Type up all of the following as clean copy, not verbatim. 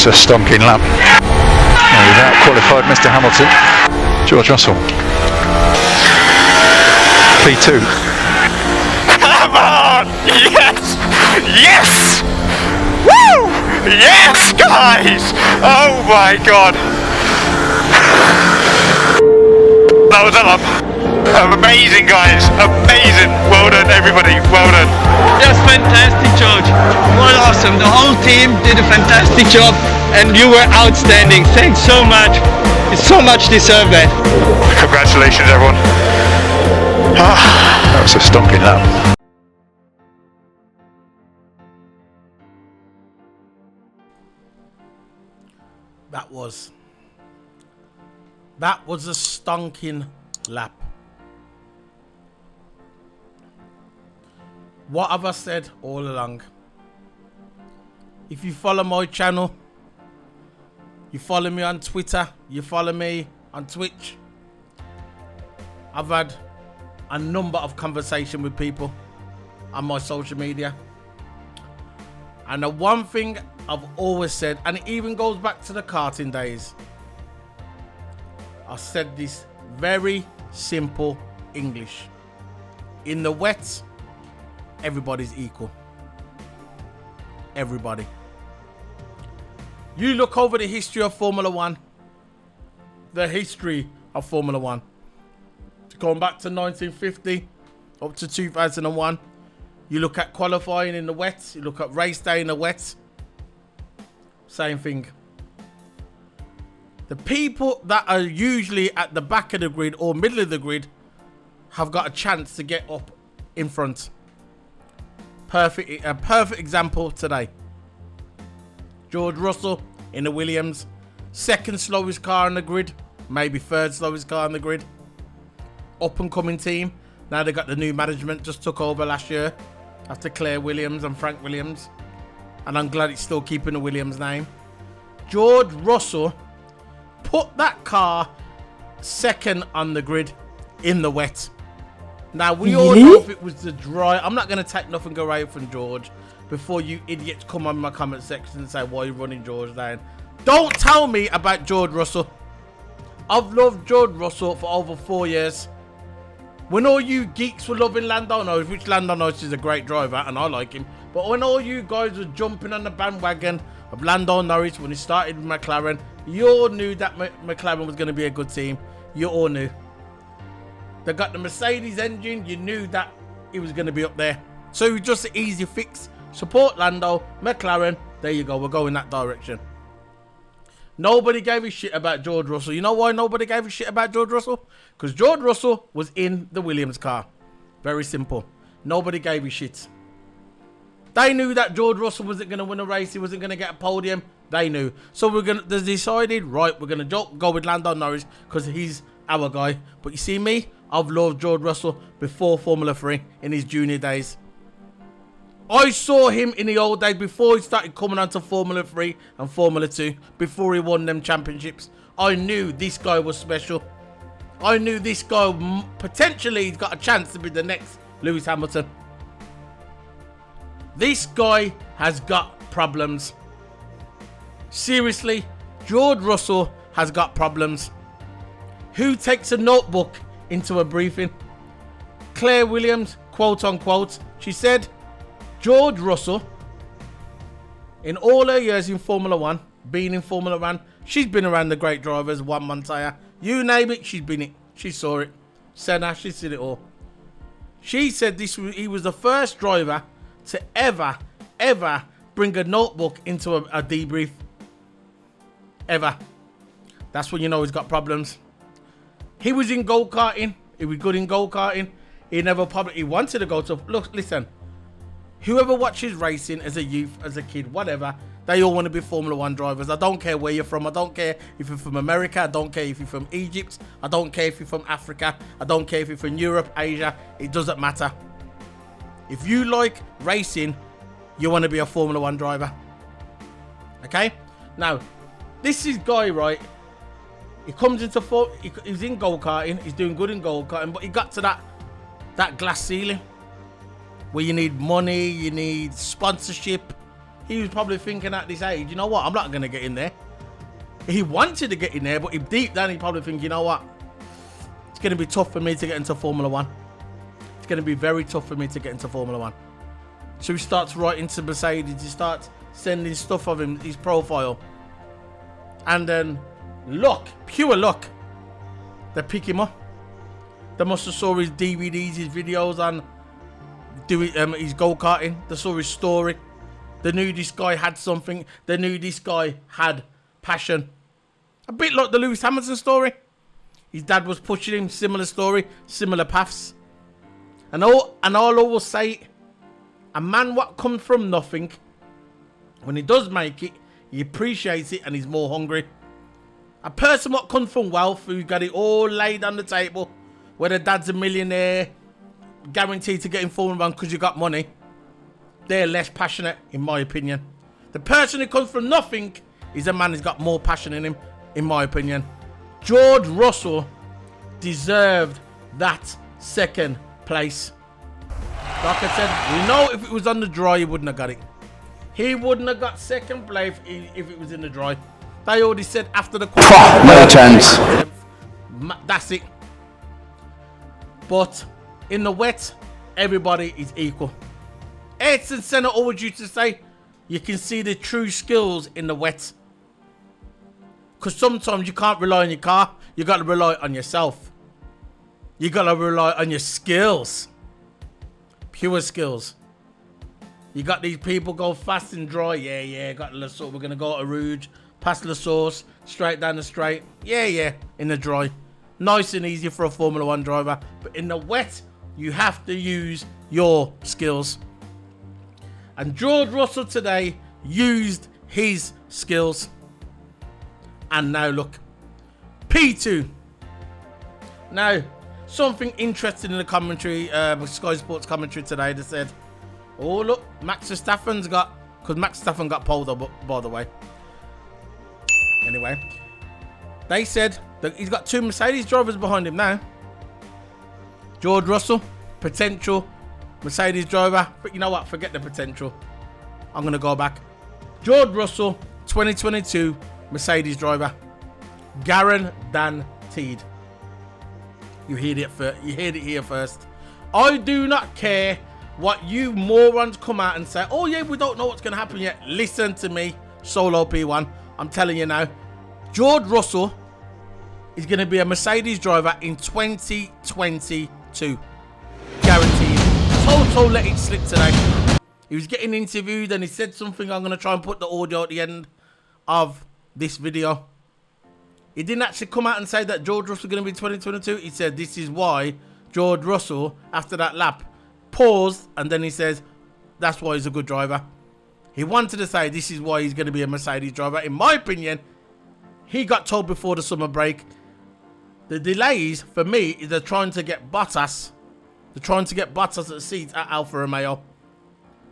That's a stonking lap. We've out-qualified Mr. Hamilton. George Russell. P2. Come on! Yes! Yes! Woo! Yes, guys! Oh my god! That was a lap. Amazing, guys! Amazing! Well done, everybody! Well done! Just fantastic, George. Well, awesome. The whole team did a fantastic job, and you were outstanding. Thanks so much. It's so much deserved, that. Congratulations, everyone. That was a stonking lap. That was a stonking lap. What have I said all along? If you follow my channel, you follow me on Twitter, you follow me on Twitch, I've had a number of conversations with people on my social media. And the one thing I've always said, and it even goes back to the karting days, I said this very simple English. In the wet, everybody's equal. Everybody. You look over the history of Formula One. The history of Formula One. Going back to 1950 up to 2001. You look at qualifying in the wet. You look at race day in the wet. Same thing. The people that are usually at the back of the grid or middle of the grid have got a chance to get up in front. A perfect example today. George Russell in the Williams, second slowest car on the grid, maybe third slowest car on the grid. Up and coming team. Now they got the new management, just took over last year after Claire Williams and Frank Williams, and I'm glad it's still keeping the Williams name. George Russell put that car second on the grid in the wet. Now we all know if it was the dry. I'm not going to take nothing away from George before you idiots come on my comment section and say, why are you running George down? Don't tell me about George Russell. I've loved George Russell for over 4 years. When all you geeks were loving Lando Norris, which Lando Norris is a great driver and I like him, but when all you guys were jumping on the bandwagon of Lando Norris when he started with McLaren, you all knew that McLaren was going to be a good team. You all knew. They got the Mercedes engine. You knew that it was going to be up there. So it was just an easy fix. Support Lando, McLaren. There you go. We're going that direction. Nobody gave a shit about George Russell. You know why nobody gave a shit about George Russell? Because George Russell was in the Williams car. Very simple. Nobody gave a shit. They knew that George Russell wasn't going to win a race. He wasn't going to get a podium. They knew. So they decided, right, we're going to go with Lando Norris because he's our guy. But you see me, I've loved George Russell before Formula 3 in his junior days. I saw him in the old days before he started coming onto Formula 3 and Formula 2, before he won them championships. I knew this guy was special. I knew this guy potentially got a chance to be the next Lewis Hamilton. This guy has got problems. Seriously, George Russell has got problems. Who takes a notebook into a briefing? Claire Williams, quote unquote, she said, George Russell, in all her years in Formula 1, being in Formula 1, she's been around the great drivers, Juan Montoya, you name it, she's been it. She saw it. Senna, she's seen it all. She said he was the first driver to ever bring a notebook into a debrief. Ever. That's when you know he's got problems. He was in go-karting. He was good in go-karting. He wanted to go to... Look, listen. Whoever watches racing as a youth, as a kid, whatever, they all want to be Formula 1 drivers. I don't care where you're from. I don't care if you're from America. I don't care if you're from Egypt. I don't care if you're from Africa. I don't care if you're from Europe, Asia. It doesn't matter. If you like racing, you want to be a Formula 1 driver. Okay? Now, this is guy, right? He comes into... He's in go-karting. He's doing good in go-karting. But he got to that glass ceiling where you need money, you need sponsorship, he was probably thinking at this age, you know what, I'm not going to get in there. He wanted to get in there, but deep down he probably think, you know what, it's going to be tough for me to get into Formula 1. It's going to be very tough for me to get into Formula 1. So he starts writing to Mercedes. He starts sending stuff of him, his profile. And then luck, pure luck, they pick him up. They must have saw his DVDs, his videos on his go-karting. They saw his story. They knew this guy had something. They knew this guy had passion. A bit like the Lewis Hamilton story. His dad was pushing him, similar story, similar paths. And all I will say, a man what comes from nothing, when he does make it, he appreciates it and he's more hungry. A person what comes from wealth, who got it all laid on the table, where the dad's a millionaire, guaranteed to get in Formula 1 because you got money, they're less passionate, in my opinion. The person who comes from nothing is a man who's got more passion in him, in my opinion. George Russell deserved that second place. Like I said, we know if it was on the dry, he wouldn't have got it. He wouldn't have got second place if it was in the dry. They already said after the qualifying. No chance. That's it. But in the wet, everybody is equal. Ayrton Senna always used to say, you can see the true skills in the wet. Because sometimes you can't rely on your car. You got to rely on yourself. You got to rely on your skills. Pure skills. You got these people go fast and dry. Yeah. Got La Source. We're going to go to Rouge. Past La Source. Straight down the straight. Yeah. In the dry. Nice and easy for a Formula 1 driver. But in the wet, you have to use your skills. And George Russell today used his skills. And now look. P2. Now, something interesting in the commentary, Sky Sports commentary today, they said, oh look, Max Verstappen's got, because Max Verstappen got pulled up, by the way. Anyway, they said that he's got two Mercedes drivers behind him now. George Russell, potential Mercedes driver, but you know what, forget the potential. I'm going to go back. George Russell, 2022 Mercedes driver. Guaranteed. You heard it here first. I do not care what you morons come out and say, oh yeah, we don't know what's going to happen yet. Listen to me, Solo P1. I'm telling you now, George Russell is going to be a Mercedes driver in 2022. Guaranteed. Toto let it slip today. He was getting interviewed and he said something. I'm going to try and put the audio at the end of this video. He didn't actually come out and say that George Russell is going to be 2022. He said this is why George Russell, after that lap, paused and then he says that's why he's a good driver. He wanted to say this is why he's going to be a Mercedes driver. In my opinion, he got told before the summer break. The delays, for me, is they're trying to get Bottas. They're trying to get Bottas at the seats at Alfa Romeo.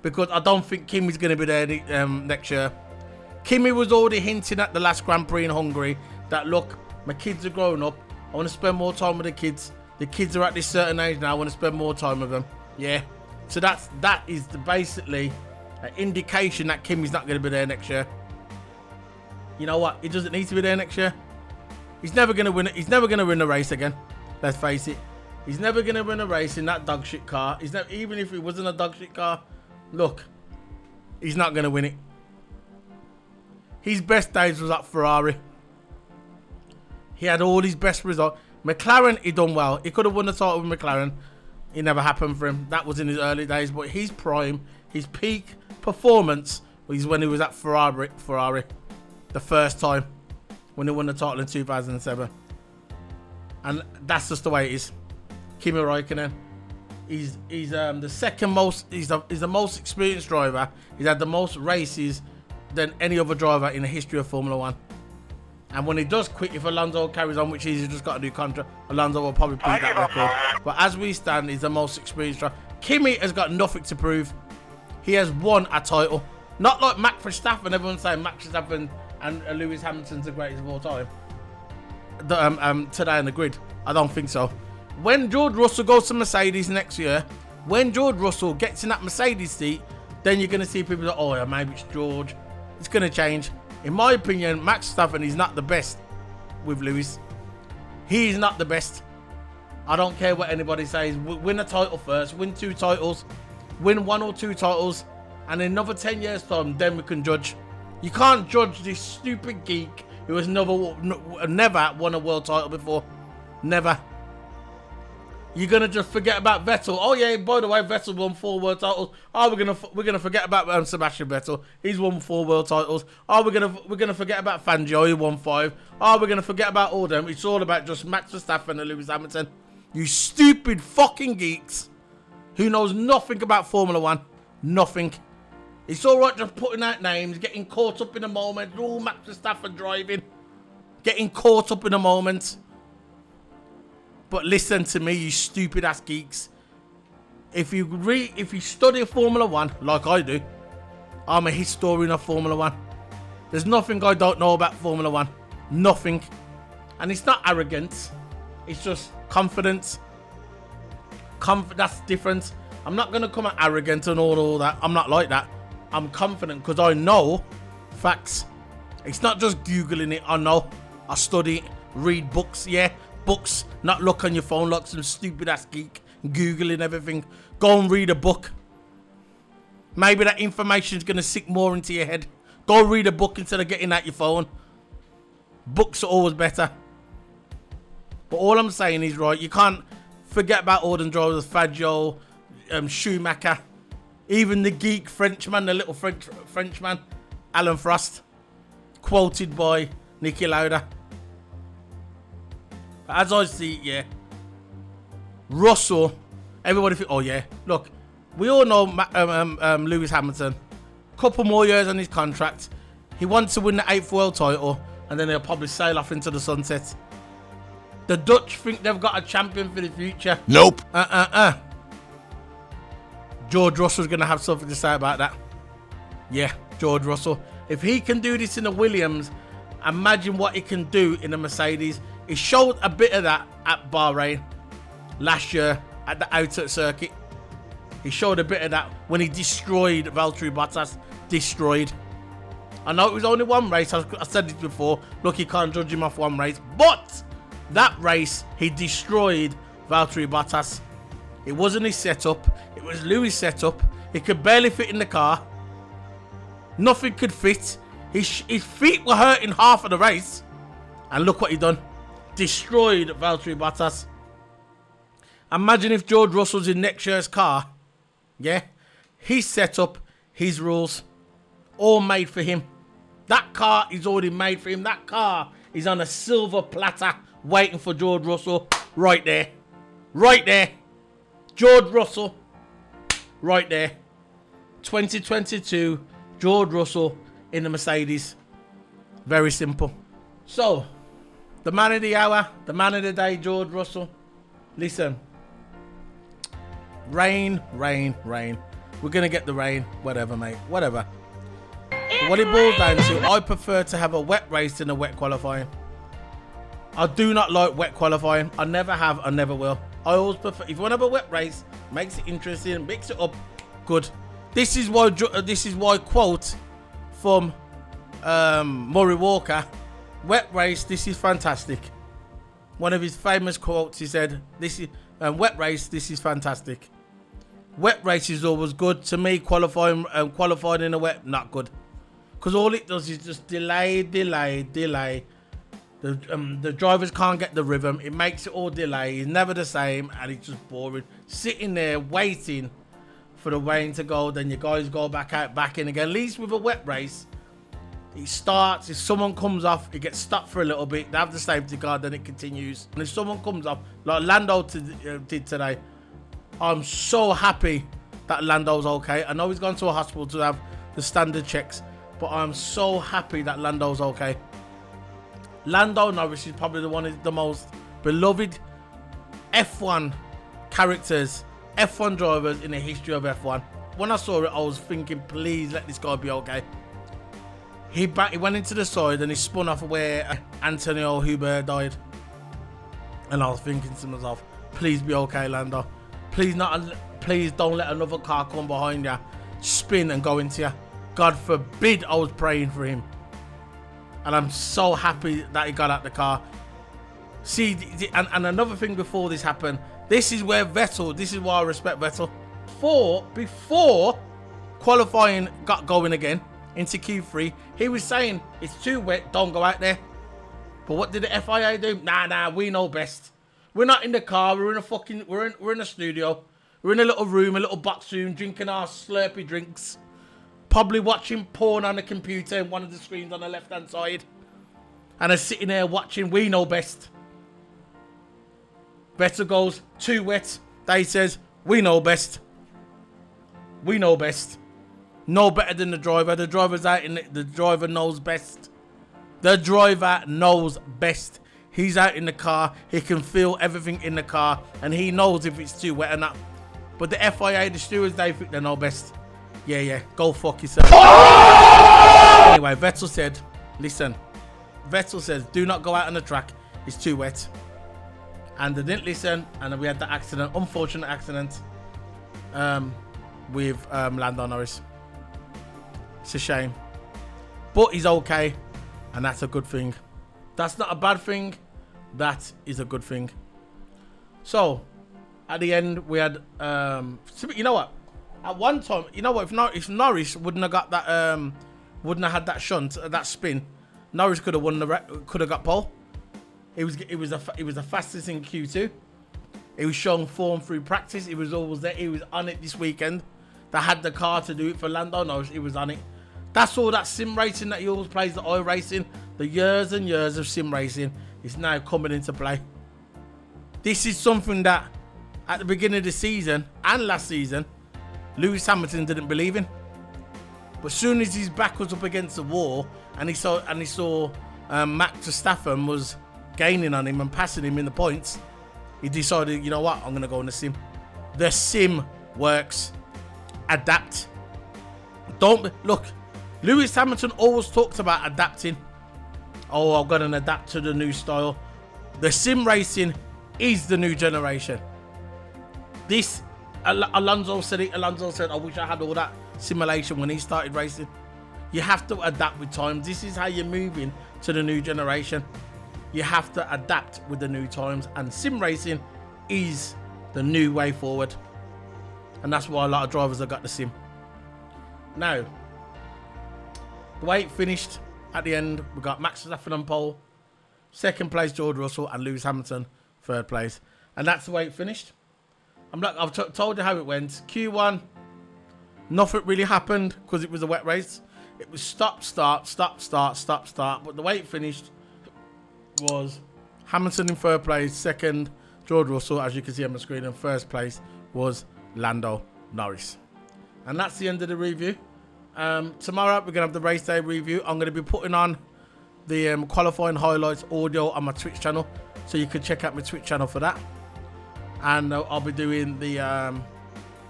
Because I don't think Kimi's going to be there next year. Kimi was already hinting at the last Grand Prix in Hungary that, look, my kids are growing up. I want to spend more time with the kids. The kids are at this certain age now. I want to spend more time with them. Yeah. So that is basically an indication that Kimi's not going to be there next year. You know what? He doesn't need to be there next year. He's never going to win it. He's never going to win a race again. Let's face it. He's never going to win a race in that dog shit car. Even if it wasn't a dog shit car, look, he's not going to win it. His best days was at Ferrari. He had all his best results. McLaren, he done well. He could have won the title with McLaren. It never happened for him. That was in his early days. But his prime, his peak performance was when he was at Ferrari the first time, when he won the title in 2007. And that's just the way it is. Kimi Räikkönen, he's the second most. He's the most experienced driver. He's had the most races than any other driver in the history of Formula 1. And when he does quit, if Alonso carries on, which he's just got a new contract, Alonso will probably beat that record. But as we stand, he's the most experienced driver. Kimi has got nothing to prove. He has won a title. Not like Max Verstappen. Everyone's saying Max Verstappen and Lewis Hamilton's the greatest of all time. Today on the grid. I don't think so. When George Russell goes to Mercedes next year, when George Russell gets in that Mercedes seat, Then you're going to see people like, oh yeah, maybe it's George. It's going to change. In my opinion, Max Verstappen is not the best with Lewis. He is not the best. I don't care what anybody says. Win a title first. Win 2 titles. Win 1 or 2 titles. And in another 10 years time, then we can judge. You can't judge this stupid geek who has never won a world title before. Never. You're gonna just forget about Vettel. Oh yeah, by the way, Vettel won 4 world titles. Oh, we're gonna forget about Sebastian Vettel. He's won 4 world titles. Oh, we're gonna forget about Fangio. He won 5. Oh, we're gonna forget about all them. It's all about just Max Verstappen and Lewis Hamilton. You stupid fucking geeks who knows nothing about Formula 1. Nothing. It's all right just putting out names, getting caught up in a moment. Oh, Max Verstappen driving, getting caught up in a moment. But listen to me, you stupid ass geeks. If you study Formula 1 like I do, I'm a historian of Formula 1. There's nothing I don't know about Formula 1. Nothing. And it's not arrogance. It's just confidence. That's different. I'm not going to come at arrogant and all that. I'm not like that. I'm confident because I know facts. It's not just Googling it. I know. I study it. Read books. Yeah. Books, not look on your phone like some stupid ass geek Googling everything. Go and read a book. Maybe that information is going to sink more into your head. Go read a book instead of getting out your phone. Books are always better. But all I'm saying is, right, you can't forget about all the drivers, Fangio, Schumacher, even the geek Frenchman, the little Frenchman, Alan Frost, quoted by Niki Lauda. As I see it, yeah, Russell, everybody think, oh yeah, look, we all know Lewis Hamilton, couple more years on his contract, he wants to win the 8th world title, and then they'll probably sail off into the sunset. The Dutch think they've got a champion for the future. Nope. George Russell's going to have something to say about that. Yeah, George Russell. If he can do this in the Williams, imagine what he can do in the Mercedes. He showed a bit of that at Bahrain last year at the outer circuit. He showed a bit of that when he destroyed Valtteri Bottas. Destroyed. I know it was only one race. I said it before. Look, you can't judge him off one race. But that race, he destroyed Valtteri Bottas. It wasn't his setup. It was Lewis' setup. He could barely fit in the car. Nothing could fit. His feet were hurting half of the race. And look what he done. Destroyed Valtteri Bottas. Imagine if George Russell's in next year's car. Yeah. His setup, his rules, all made for him. That car is already made for him. That car is on a silver platter waiting for George Russell. Right there. Right there. George Russell. Right there. 2022. George Russell in the Mercedes. Very simple. So, the man of the hour, the man of the day, George Russell. Listen. Rain, rain, rain. We're going to get the rain. Whatever, mate. Whatever. But what it boils down to, I prefer to have a wet race than a wet qualifying. I do not like wet qualifying. I never have, I never will. I always prefer, if you want to have a wet race, makes it interesting, mix it up, good. This is why quote from Murray Walker, wet race, this is fantastic. One of his famous quotes, he said, "This is wet race, this is fantastic." Wet race is always good. To me, qualifying in a wet, not good. Because all it does is just delay. The drivers can't get the rhythm. It makes it all delay. It's never the same, and it's just boring. Sitting there waiting for the rain to go, then you guys go back in again. At least with a wet race, it starts. If someone comes off, it gets stuck for a little bit. They have the safety car, then it continues. And if someone comes off, like Lando did today, I'm so happy that Lando's okay. I know he's gone to a hospital to have the standard checks, but I'm so happy that Lando's okay. Lando Norris is probably one of the most beloved F1 characters, F1 drivers in the history of F1. When I saw it, I was thinking, please let this guy be okay. He went into the side and he spun off where Antonio Huber died. And I was thinking to myself, please be okay, Lando. Please don't let another car come behind you spin and go into you. God forbid I was praying for him. And I'm so happy that he got out the car. See, and another thing before this happened, this is where Vettel, this is why I respect Vettel. Before qualifying got going again into Q3, he was saying, it's too wet, don't go out there. But what did the FIA do? Nah, we know best. We're not in the car, we're in a studio. We're in a little room, a little box room, drinking our Slurpee drinks. Probably watching porn on the computer in one of the screens on the left-hand side. And are sitting there watching, we know best. Vettel goes, too wet. They says, we know best. We know best. No better than the driver. The driver's out in the driver knows best. The driver knows best. He's out in the car. He can feel everything in the car. And he knows if it's too wet or not. But the FIA, the stewards, they think they know best. Yeah, go fuck yourself. Anyway, Vettel said, listen. Vettel says, do not go out on the track. It's too wet. And they didn't listen. And then we had the accident, unfortunate accident with Lando Norris. It's a shame. But he's okay. And that's a good thing. That's not a bad thing. That is a good thing. So, at the end, we had... you know what? At one time, you know what? If Norris wouldn't have got that... wouldn't have had that shunt, that spin, Norris could have won could have got pole. It was the fastest in Q2. He was showing form through practice. He was always there. He was on it this weekend. They had the car to do it for Lando Norris. He was on it. That's all that sim racing that he always plays, the oil racing. The years and years of sim racing is now coming into play. This is something that at the beginning of the season and last season, Lewis Hamilton didn't believe in. But as soon as his back was up against the wall and he saw Max Verstappen was gaining on him and passing him in the points, he decided, you know what, I'm going to go in the sim. The sim works. Adapt. Look, Lewis Hamilton always talks about adapting. Oh, I've got to adapt to the new style. The sim racing is the new generation. Alonso said it. Alonso said, I wish I had all that simulation when he started racing. You have to adapt with times. This is how you're moving to the new generation. You have to adapt with the new times, and sim racing is the new way forward. And that's why a lot of drivers have got the sim. Now, the way it finished at the end, we got Max Verstappen on pole, second place George Russell, and Lewis Hamilton third place. And that's the way it finished. I've told you how it went. Q1, nothing really happened because it was a wet race. It was stop, start. But the way it finished was Hamilton in third place, second George Russell, as you can see on the screen, and first place was Lando Norris. And that's the end of the review. Tomorrow we're going to have the race day review. I'm going to be putting on the qualifying highlights audio on my Twitch channel, so you can check out my Twitch channel for that. And I'll be doing the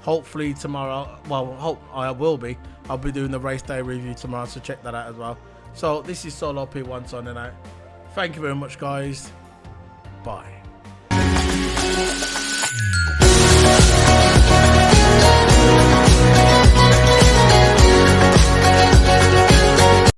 hopefully tomorrow, I'll be doing the race day review tomorrow, so check that out as well. So this is Solo P1 signing out. Thank you very much, guys. Bye.